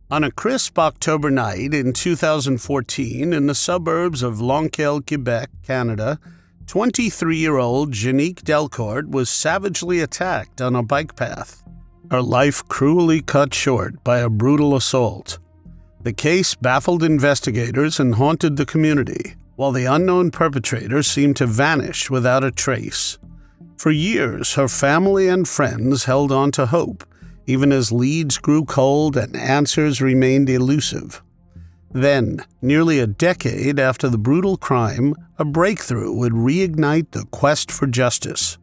On a crisp October night in 2014 in the suburbs of Longueuil, Quebec, Canada, 23-year-old Jenique Dalcourt was savagely attacked on a bike path. Her life cruelly cut short by a brutal assault. The case baffled investigators and haunted the community, while the unknown perpetrator seemed to vanish without a trace. For years, her family and friends held on to hope, even as leads grew cold and answers remained elusive. Then, nearly a decade after the brutal crime, a breakthrough would reignite the quest for justice.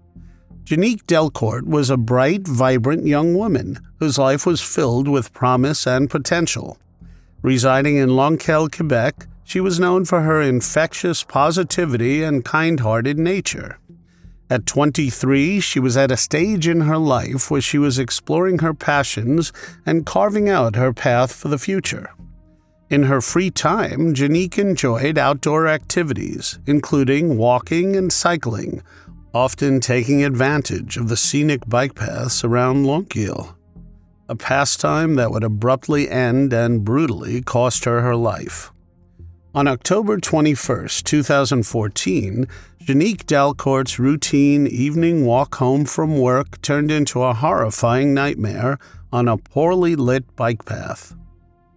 Jenique Dalcourt was a bright, vibrant young woman whose life was filled with promise and potential. Residing in Longueuil, Quebec, she was known for her infectious positivity and kind-hearted nature. At 23, she was at a stage in her life where she was exploring her passions and carving out her path for the future. In her free time, Jenique enjoyed outdoor activities, including walking and cycling, often taking advantage of the scenic bike paths around Longueuil, a pastime that would abruptly end and brutally cost her her life. On October 21, 2014, Jenique Dalcourt's routine evening walk home from work turned into a horrifying nightmare on a poorly lit bike path.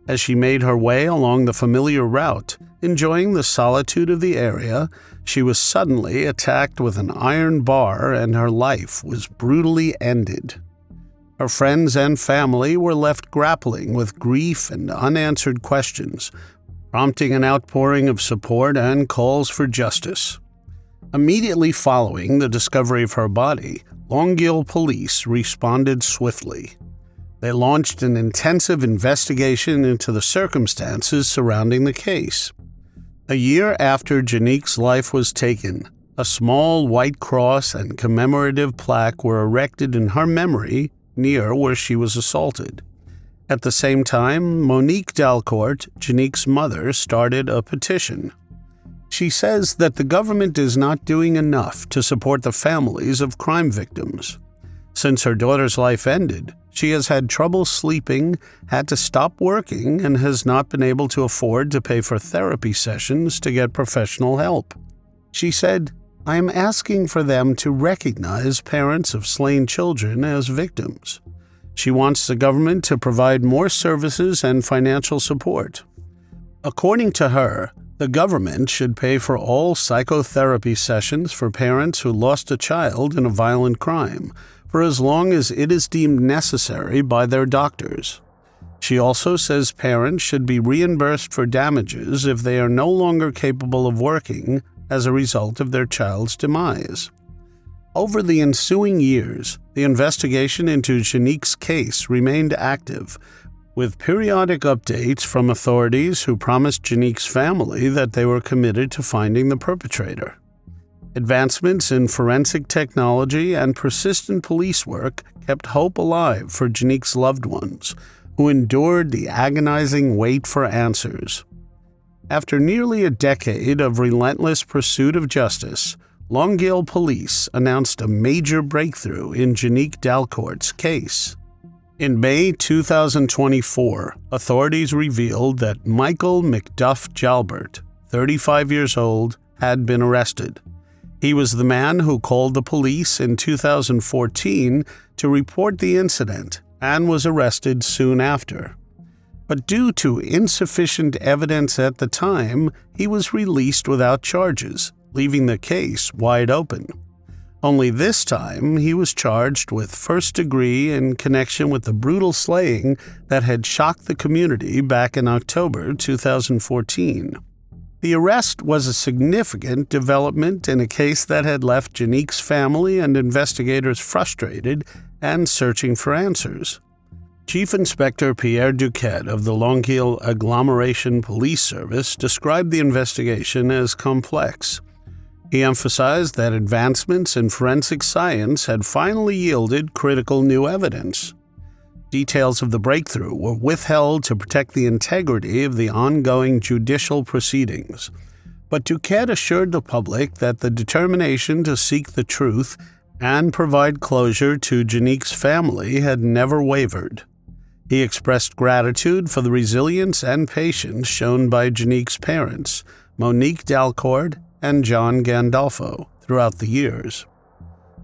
As she made her way along the familiar route, enjoying the solitude of the area, she was suddenly attacked with an iron bar and her life was brutally ended. Her friends and family were left grappling with grief and unanswered questions, prompting an outpouring of support and calls for justice. Immediately following the discovery of her body, Longueuil police responded swiftly. They launched an intensive investigation into the circumstances surrounding the case. A year after Jenique's life was taken, a small white cross and commemorative plaque were erected in her memory near where she was assaulted. At the same time, Monique Dalcourt, Jenique's mother, started a petition. She says that the government is not doing enough to support the families of crime victims. Since her daughter's life ended, she has had trouble sleeping, had to stop working, and has not been able to afford to pay for therapy sessions to get professional help. She said, "I am asking for them to recognize parents of slain children as victims." She wants the government to provide more services and financial support. According to her, the government should pay for all psychotherapy sessions for parents who lost a child in a violent crime, for as long as it is deemed necessary by their doctors. She also says parents should be reimbursed for damages if they are no longer capable of working as a result of their child's demise. Over the ensuing years, the investigation into Jenique's case remained active, with periodic updates from authorities who promised Jenique's family that they were committed to finding the perpetrator. Advancements in forensic technology and persistent police work kept hope alive for Jenique's loved ones, who endured the agonizing wait for answers. After nearly a decade of relentless pursuit of justice, Longueuil police announced a major breakthrough in Jenique Dalcourt's case. In May 2024, authorities revealed that Michael McDuff Jalbert, 35 years old, had been arrested. He was the man who called the police in 2014 to report the incident and was arrested soon after. But due to insufficient evidence at the time, he was released without charges, leaving the case wide open. Only this time, he was charged with first degree in connection with the brutal slaying that had shocked the community back in October 2014. The arrest was a significant development in a case that had left Jenique's family and investigators frustrated and searching for answers. Chief Inspector Pierre Duquette of the Longueuil Agglomeration Police Service described the investigation as complex. He emphasized that advancements in forensic science had finally yielded critical new evidence. Details of the breakthrough were withheld to protect the integrity of the ongoing judicial proceedings, but Duquette assured the public that the determination to seek the truth and provide closure to Jenique's family had never wavered. He expressed gratitude for the resilience and patience shown by Jenique's parents, Jenique Dalcourt and John Gandolfo, throughout the years.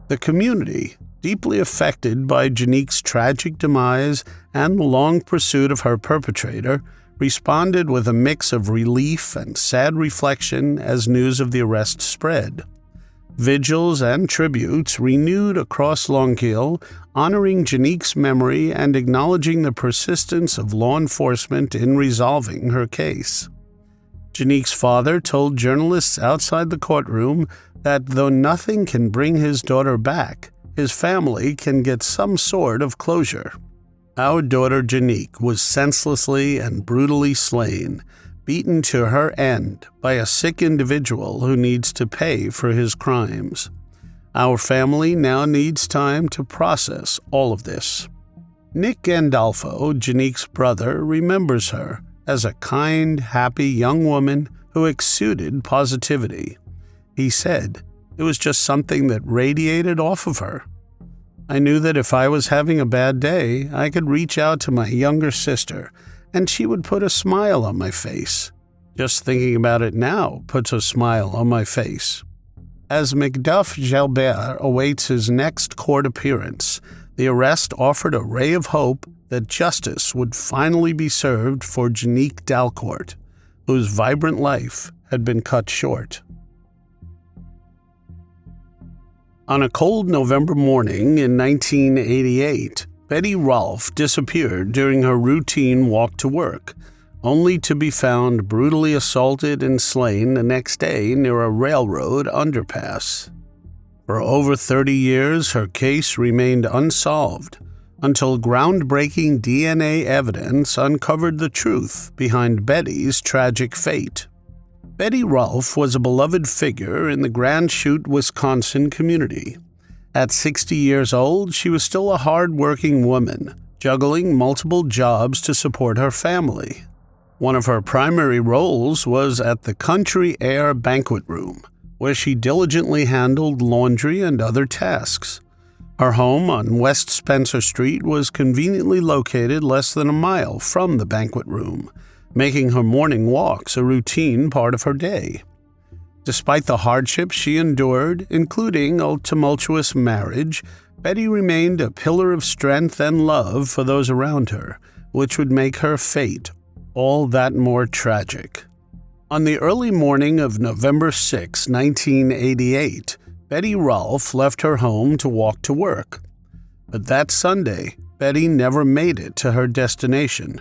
The community, deeply affected by Jenique's tragic demise and the long pursuit of her perpetrator, responded with a mix of relief and sad reflection as news of the arrest spread. Vigils and tributes renewed across Longkeel, honoring Jenique's memory and acknowledging the persistence of law enforcement in resolving her case. Jenique's father told journalists outside the courtroom that though nothing can bring his daughter back, his family can get some sort of closure. Our daughter Jenique was senselessly and brutally slain, beaten to her end by a sick individual who needs to pay for his crimes. Our family now needs time to process all of this. Nick Gandolfo, Jenique's brother, remembers her as a kind, happy young woman who exuded positivity. He said, "It was just something that radiated off of her. I knew that if I was having a bad day, I could reach out to my younger sister, and she would put a smile on my face. Just thinking about it now puts a smile on my face." As Macduff Gilbert awaits his next court appearance, the arrest offered a ray of hope that justice would finally be served for Jenique Dalcourt, whose vibrant life had been cut short. On a cold November morning in 1988, Betty Rolf disappeared during her routine walk to work, only to be found brutally assaulted and slain the next day near a railroad underpass. For over 30 years, her case remained unsolved until groundbreaking DNA evidence uncovered the truth behind Betty's tragic fate. Betty Rolf was a beloved figure in the Grand Chute, Wisconsin community. At 60 years old, she was still a hard-working woman, juggling multiple jobs to support her family. One of her primary roles was at the Country Air banquet room, where she diligently handled laundry and other tasks. Her home on West Spencer Street was conveniently located less than a mile from the banquet room, making her morning walks a routine part of her day. Despite the hardships she endured, including a tumultuous marriage, Betty remained a pillar of strength and love for those around her, which would make her fate all that more tragic. On the early morning of November 6, 1988, Betty Rolf left her home to walk to work. But that Sunday, Betty never made it to her destination.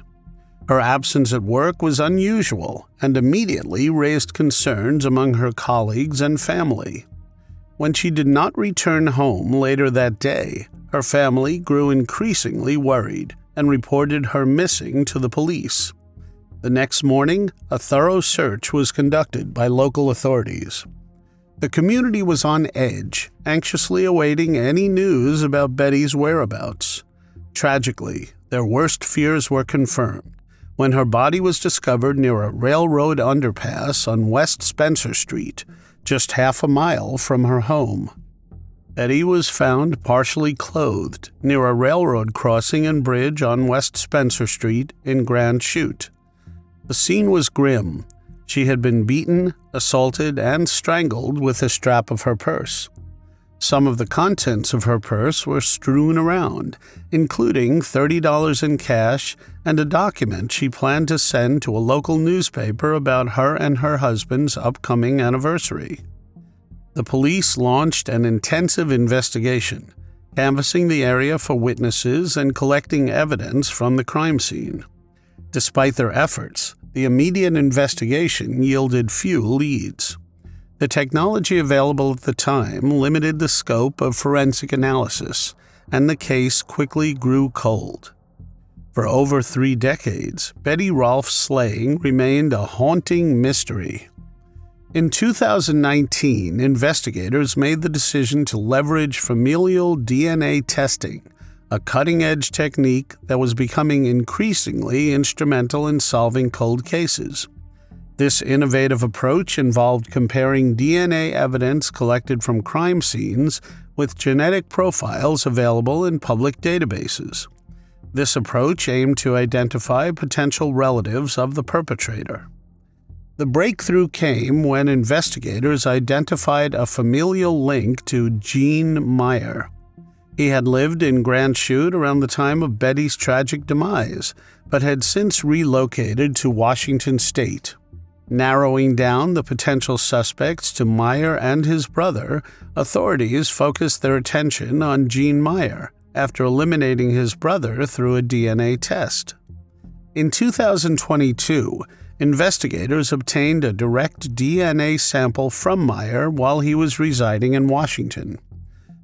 Her absence at work was unusual and immediately raised concerns among her colleagues and family. When she did not return home later that day, her family grew increasingly worried and reported her missing to the police. The next morning, a thorough search was conducted by local authorities. The community was on edge, anxiously awaiting any news about Betty's whereabouts. Tragically, their worst fears were confirmed when her body was discovered near a railroad underpass on West Spencer Street, just half a mile from her home. Betty was found partially clothed near a railroad crossing and bridge on West Spencer Street in Grand Chute. The scene was grim. She had been beaten, assaulted, and strangled with the strap of her purse. Some of the contents of her purse were strewn around, including $30 in cash and a document she planned to send to a local newspaper about her and her husband's upcoming anniversary. The police launched an intensive investigation, canvassing the area for witnesses and collecting evidence from the crime scene. Despite their efforts, the immediate investigation yielded few leads. The technology available at the time limited the scope of forensic analysis, and the case quickly grew cold. For over 3 decades, Betty Rolf's slaying remained a haunting mystery. In 2019, investigators made the decision to leverage familial DNA testing, a cutting-edge technique that was becoming increasingly instrumental in solving cold cases. This innovative approach involved comparing DNA evidence collected from crime scenes with genetic profiles available in public databases. This approach aimed to identify potential relatives of the perpetrator. The breakthrough came when investigators identified a familial link to Gene Meyer. He had lived in Grand Chute around the time of Betty's tragic demise, but had since relocated to Washington State. Narrowing down the potential suspects to Meyer and his brother, authorities focused their attention on Gene Meyer after eliminating his brother through a DNA test. In 2022, investigators obtained a direct DNA sample from Meyer while he was residing in Washington.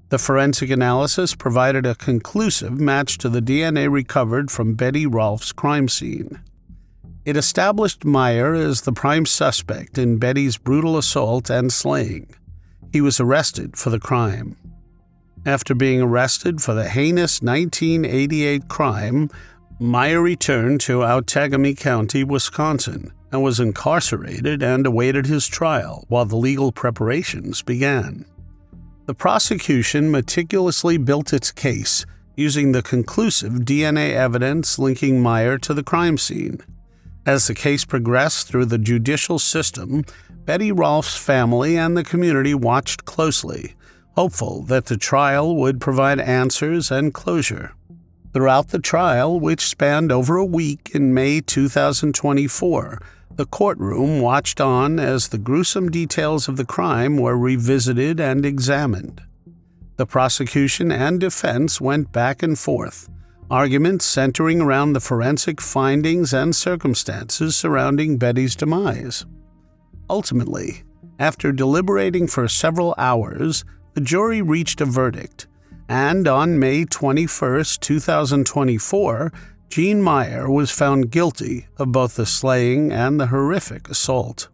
The forensic analysis provided a conclusive match to the DNA recovered from Betty Rolf's crime scene. It established Meyer as the prime suspect in Betty's brutal assault and slaying. He was arrested for the crime. After being arrested for the heinous 1988 crime, Meyer returned to Outagamie County, Wisconsin, and was incarcerated and awaited his trial while the legal preparations began. The prosecution meticulously built its case, using the conclusive DNA evidence linking Meyer to the crime scene. As the case progressed through the judicial system, Betty Rolf's family and the community watched closely, hopeful that the trial would provide answers and closure. Throughout the trial, which spanned over a week in May 2024, the courtroom watched on as the gruesome details of the crime were revisited and examined. The prosecution and defense went back and forth, arguments centering around the forensic findings and circumstances surrounding Betty's demise. Ultimately, after deliberating for several hours, the jury reached a verdict, and on May 21, 2024, Gene Meyer was found guilty of both the slaying and the horrific assault.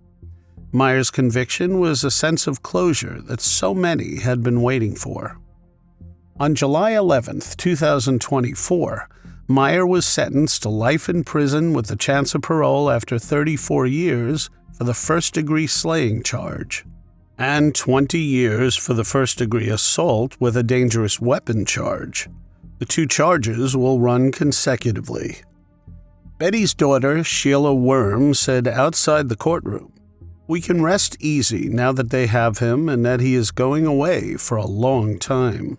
Meyer's conviction was a sense of closure that so many had been waiting for. On July 11, 2024, Meyer was sentenced to life in prison with the chance of parole after 34 years for the first-degree slaying charge, and 20 years for the first-degree assault with a dangerous weapon charge. The two charges will run consecutively. Betty's daughter, Sheila Worm, said outside the courtroom, "We can rest easy now that they have him and that he is going away for a long time."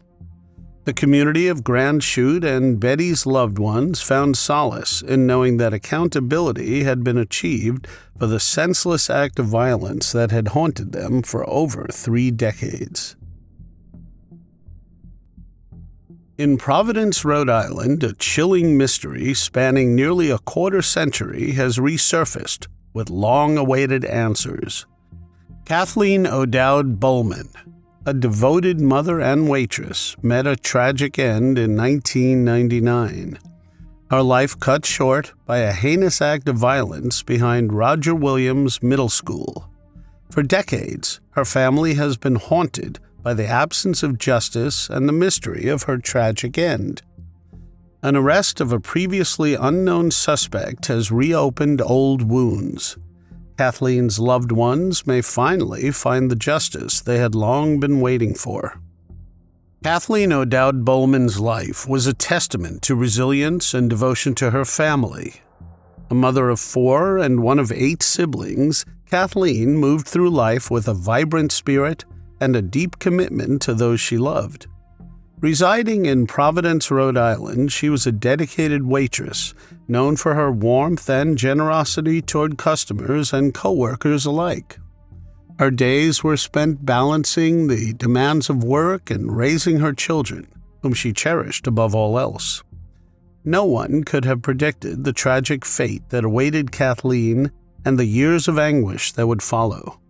The community of Grand Chute and Betty's loved ones found solace in knowing that accountability had been achieved for the senseless act of violence that had haunted them for over 3 decades. In Providence, Rhode Island, a chilling mystery spanning nearly a quarter-century has resurfaced with long-awaited answers. Kathleen Boleman, a devoted mother and waitress, met a tragic end in 1999. Her life cut short by a heinous act of violence behind Roger Williams Middle School. For decades, her family has been haunted by the absence of justice and the mystery of her tragic end. An arrest of a previously unknown suspect has reopened old wounds. Kathleen's loved ones may finally find the justice they had long been waiting for. Kathleen O'Dowd Boleman's life was a testament to resilience and devotion to her family. A mother of 4 and one of 8 siblings, Kathleen moved through life with a vibrant spirit and a deep commitment to those she loved. Residing in Providence, Rhode Island, she was a dedicated waitress, known for her warmth and generosity toward customers and coworkers alike. Her days were spent balancing the demands of work and raising her children, whom she cherished above all else. No one could have predicted the tragic fate that awaited Kathleen and the years of anguish that would follow.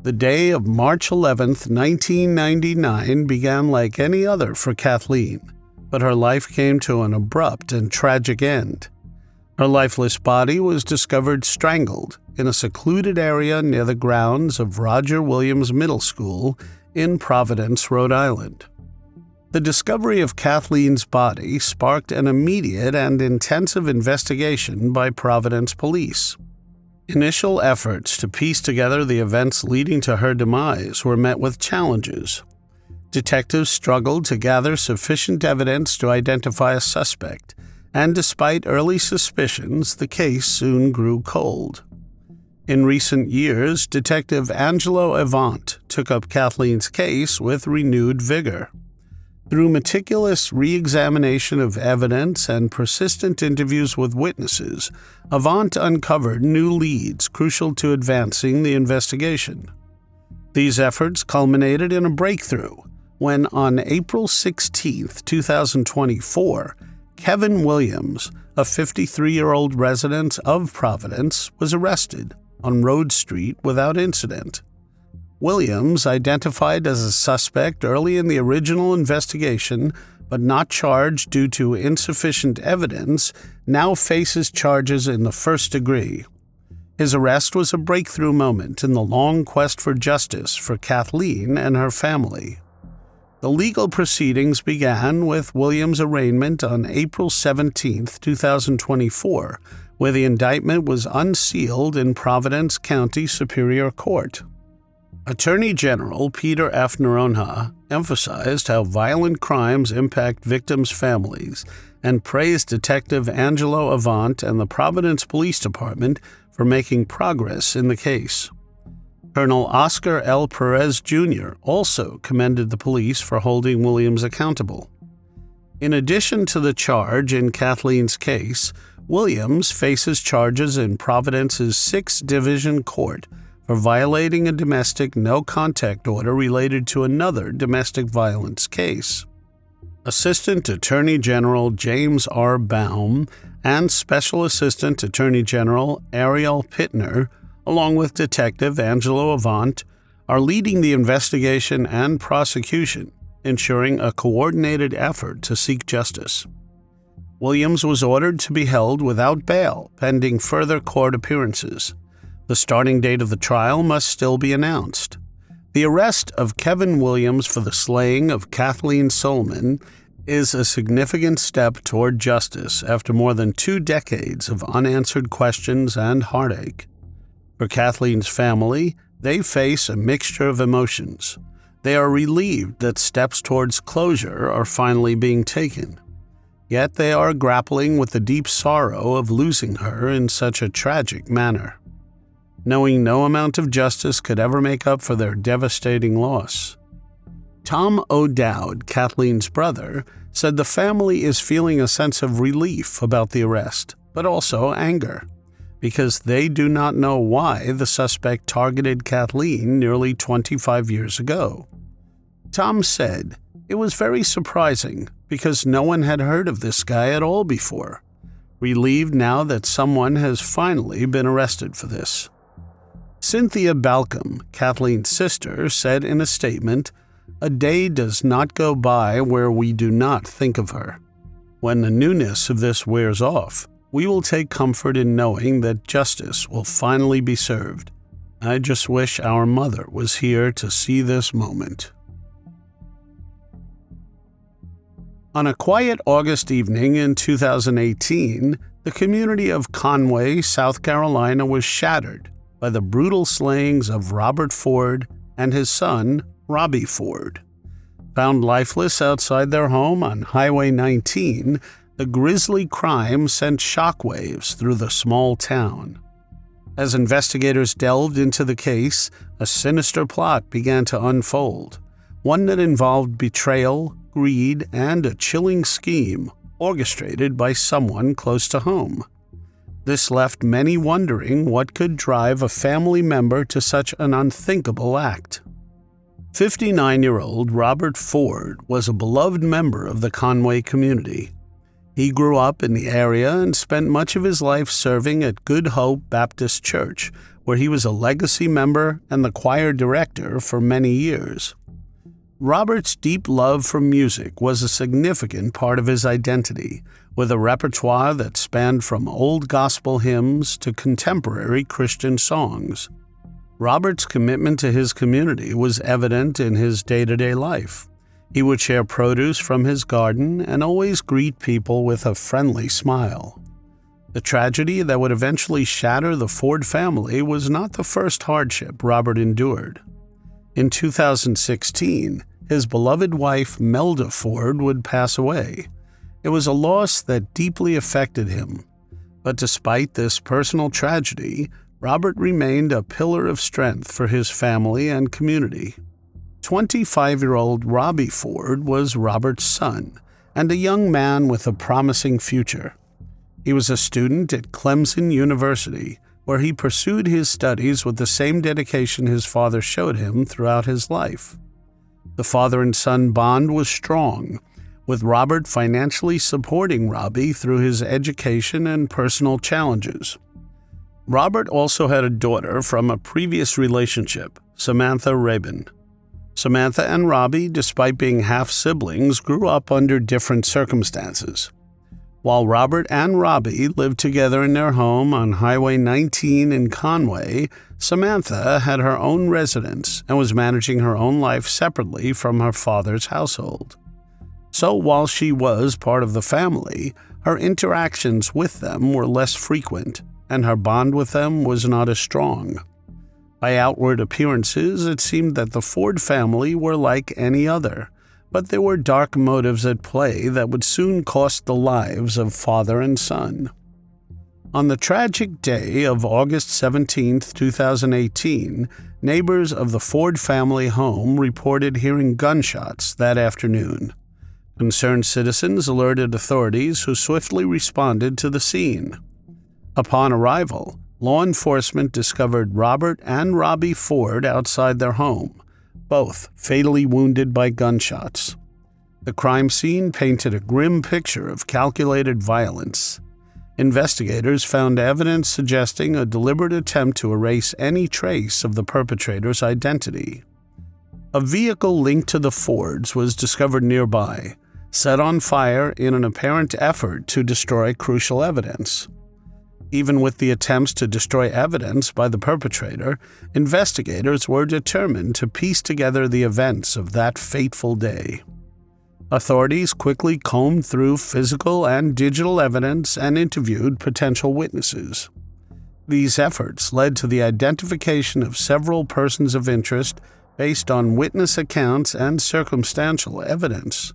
The day of March 11, 1999 began like any other for Kathleen, but her life came to an abrupt and tragic end. Her lifeless body was discovered strangled in a secluded area near the grounds of Roger Williams Middle School in Providence, Rhode Island. The discovery of Kathleen's body sparked an immediate and intensive investigation by Providence police. Initial efforts to piece together the events leading to her demise were met with challenges. Detectives struggled to gather sufficient evidence to identify a suspect, and despite early suspicions, the case soon grew cold. In recent years, Detective Angelo Avant took up Kathleen's case with renewed vigor. Through meticulous re-examination of evidence and persistent interviews with witnesses, Avant uncovered new leads crucial to advancing the investigation. These efforts culminated in a breakthrough when, on April 16, 2024, Kevin Williams, a 53-year-old resident of Providence, was arrested on Road Street without incident. Williams, identified as a suspect early in the original investigation but not charged due to insufficient evidence, now faces charges in the first degree. His arrest was a breakthrough moment in the long quest for justice for Kathleen and her family. The legal proceedings began with Williams' arraignment on April 17, 2024, where the indictment was unsealed in Providence County Superior Court. Attorney General Peter F. Noronha emphasized how violent crimes impact victims' families and praised Detective Angelo Avant and the Providence Police Department for making progress in the case. Colonel Oscar L. Perez Jr. also commended the police for holding Williams accountable. In addition to the charge in Kathleen's case, Williams faces charges in Providence's 6th Division Court for violating a domestic no-contact order related to another domestic violence case. Assistant Attorney General James R. Baum and Special Assistant Attorney General Ariel Pittner, along with Detective Angelo Avant, are leading the investigation and prosecution, ensuring a coordinated effort to seek justice. Williams was ordered to be held without bail pending further court appearances. The starting date of the trial must still be announced. The arrest of Kevin Williams for the slaying of Kathleen Boleman is a significant step toward justice after more than 2 decades of unanswered questions and heartache. For Kathleen's family, they face a mixture of emotions. They are relieved that steps towards closure are finally being taken. Yet they are grappling with the deep sorrow of losing her in such a tragic manner, knowing no amount of justice could ever make up for their devastating loss. Tom O'Dowd, Kathleen's brother, said the family is feeling a sense of relief about the arrest, but also anger, because they do not know why the suspect targeted Kathleen nearly 25 years ago. Tom said, "It was very surprising because no one had heard of this guy at all before. Relieved now that someone has finally been arrested for this." Cynthia Balcom, Kathleen's sister, said in a statement, "A day does not go by where we do not think of her. When the newness of this wears off, we will take comfort in knowing that justice will finally be served. I just wish our mother was here to see this moment." On a quiet August evening in 2018, the community of Conway, South Carolina was shattered by the brutal slayings of Robert Ford and his son, Robbie Ford. Found lifeless outside their home on Highway 19, the grisly crime sent shockwaves through the small town. As investigators delved into the case, a sinister plot began to unfold, one that involved betrayal, greed, and a chilling scheme orchestrated by someone close to home. This left many wondering what could drive a family member to such an unthinkable act. 59-year-old Robert Ford was a beloved member of the Conway community. He grew up in the area and spent much of his life serving at Good Hope Baptist Church, where he was a legacy member and the choir director for many years. Robert's deep love for music was a significant part of his identity, with a repertoire that spanned from old gospel hymns to contemporary Christian songs. Robert's commitment to his community was evident in his day-to-day life. He would share produce from his garden and always greet people with a friendly smile. The tragedy that would eventually shatter the Ford family was not the first hardship Robert endured. In 2016, his beloved wife Melda Ford would pass away. It was a loss that deeply affected him. But despite this personal tragedy, Robert remained a pillar of strength for his family and community. 25-year-old Robbie Ford was Robert's son and a young man with a promising future. He was a student at Clemson University, where he pursued his studies with the same dedication his father showed him throughout his life. The father and son bond was strong, with Robert financially supporting Robbie through his education and personal challenges. Robert also had a daughter from a previous relationship, Samantha Rabin. Samantha and Robbie, despite being half-siblings, grew up under different circumstances. While Robert and Robbie lived together in their home on Highway 19 in Conway, Samantha had her own residence and was managing her own life separately from her father's household. So while she was part of the family, her interactions with them were less frequent, and her bond with them was not as strong. By outward appearances, it seemed that the Ford family were like any other, but there were dark motives at play that would soon cost the lives of father and son. On the tragic day of August 17, 2018, neighbors of the Ford family home reported hearing gunshots that afternoon. Concerned citizens alerted authorities, who swiftly responded to the scene. Upon arrival, law enforcement discovered Robert and Robbie Ford outside their home, both fatally wounded by gunshots. The crime scene painted a grim picture of calculated violence. Investigators found evidence suggesting a deliberate attempt to erase any trace of the perpetrator's identity. A vehicle linked to the Fords was discovered nearby, set on fire in an apparent effort to destroy crucial evidence. Even with the attempts to destroy evidence by the perpetrator, investigators were determined to piece together the events of that fateful day. Authorities quickly combed through physical and digital evidence and interviewed potential witnesses. These efforts led to the identification of several persons of interest based on witness accounts and circumstantial evidence.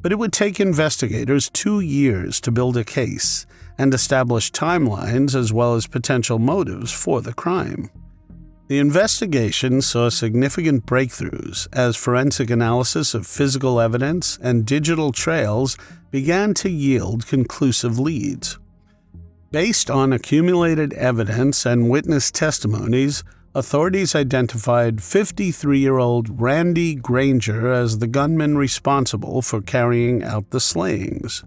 But it would take investigators 2 years to build a case and establish timelines as well as potential motives for the crime. The investigation saw significant breakthroughs as forensic analysis of physical evidence and digital trails began to yield conclusive leads. Based on accumulated evidence and witness testimonies, authorities identified 53-year-old Randy Granger as the gunman responsible for carrying out the slayings.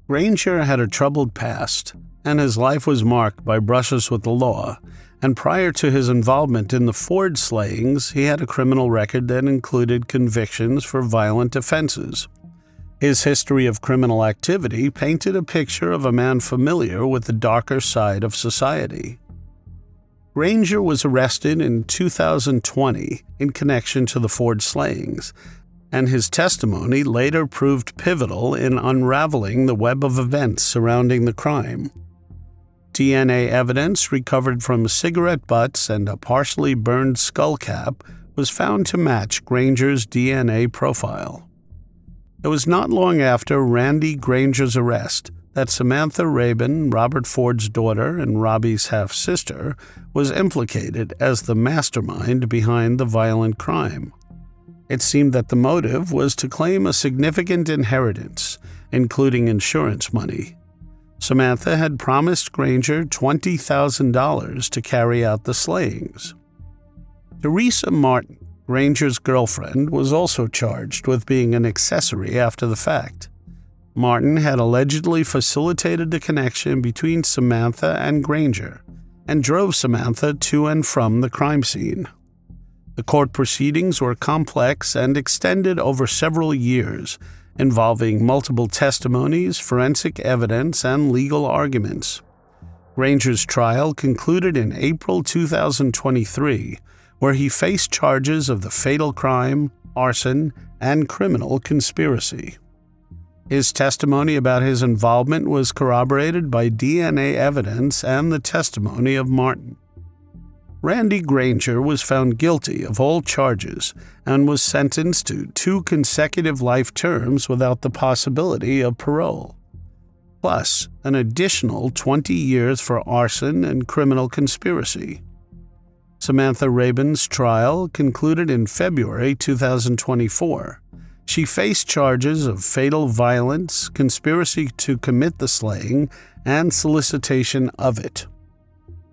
Granger had a troubled past, and his life was marked by brushes with the law, and prior to his involvement in the Ford slayings, he had a criminal record that included convictions for violent offenses. His history of criminal activity painted a picture of a man familiar with the darker side of society. Granger was arrested in 2020 in connection to the Ford slayings, and his testimony later proved pivotal in unraveling the web of events surrounding the crime. DNA evidence recovered from cigarette butts and a partially burned skull cap was found to match Granger's DNA profile. It was not long after Randy Granger's arrest that Samantha Rabin, Robert Ford's daughter and Robbie's half-sister, was implicated as the mastermind behind the violent crime. It seemed that the motive was to claim a significant inheritance, including insurance money. Samantha had promised Granger $20,000 to carry out the slayings. Teresa Martin, Granger's girlfriend, was also charged with being an accessory after the fact. Martin had allegedly facilitated the connection between Samantha and Granger and drove Samantha to and from the crime scene. The court proceedings were complex and extended over several years, involving multiple testimonies, forensic evidence, and legal arguments. Granger's trial concluded in April 2023, where he faced charges of the fatal crime, arson, and criminal conspiracy. His testimony about his involvement was corroborated by DNA evidence and the testimony of Martin. Randy Granger was found guilty of all charges and was sentenced to 2 consecutive life terms without the possibility of parole, plus an additional 20 years for arson and criminal conspiracy. Samantha Rabin's trial concluded in February 2024. She faced charges of fatal violence, conspiracy to commit the slaying, and solicitation of it.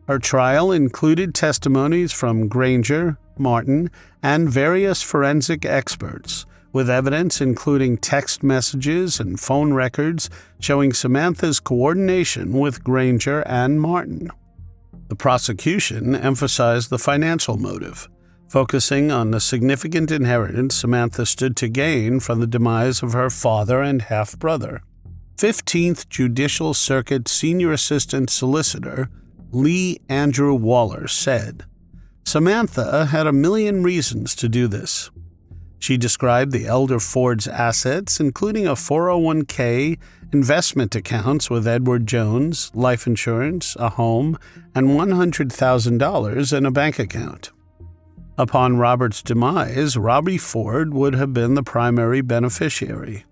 Her trial included testimonies from Granger, Martin, and various forensic experts, with evidence including text messages and phone records showing Samantha's coordination with Granger and Martin. The prosecution emphasized the financial motive, focusing on the significant inheritance Samantha stood to gain from the demise of her father and half-brother. 15th Judicial Circuit Senior Assistant Solicitor Lee Andrew Waller said, "Samantha had a million reasons to do this." She described the elder Ford's assets, including a 401k, investment accounts with Edward Jones, life insurance, a home, and $100,000 in a bank account. Upon Robert's demise, Robbie Ford would have been the primary beneficiary.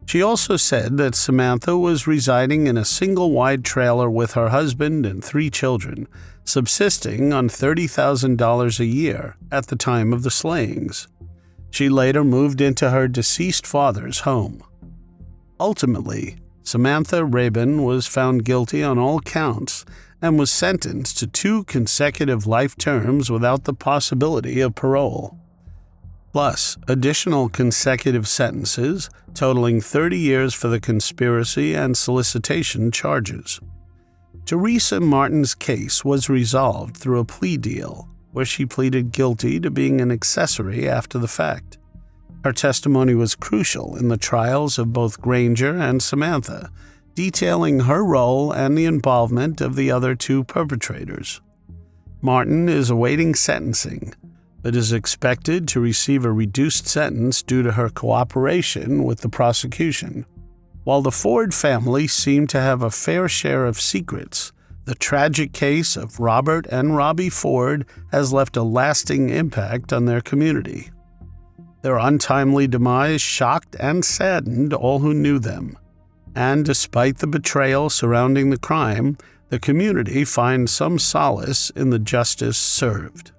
She also said that Samantha was residing in a single-wide trailer with her husband and 3 children, subsisting on $30,000 a year at the time of the slayings. She later moved into her deceased father's home. Ultimately, Samantha Rabin was found guilty on all counts and was sentenced to 2 consecutive life terms without the possibility of parole, plus additional consecutive sentences totaling 30 years for the conspiracy and solicitation charges. Teresa Martin's case was resolved through a plea deal, where she pleaded guilty to being an accessory after the fact. Her testimony was crucial in the trials of both Granger and Samantha, detailing her role and the involvement of the other 2 perpetrators. Martin is awaiting sentencing, but is expected to receive a reduced sentence due to her cooperation with the prosecution. While the Ford family seemed to have a fair share of secrets, the tragic case of Robert and Robbie Ford has left a lasting impact on their community. Their untimely demise shocked and saddened all who knew them, and despite the betrayal surrounding the crime, the community finds some solace in the justice served.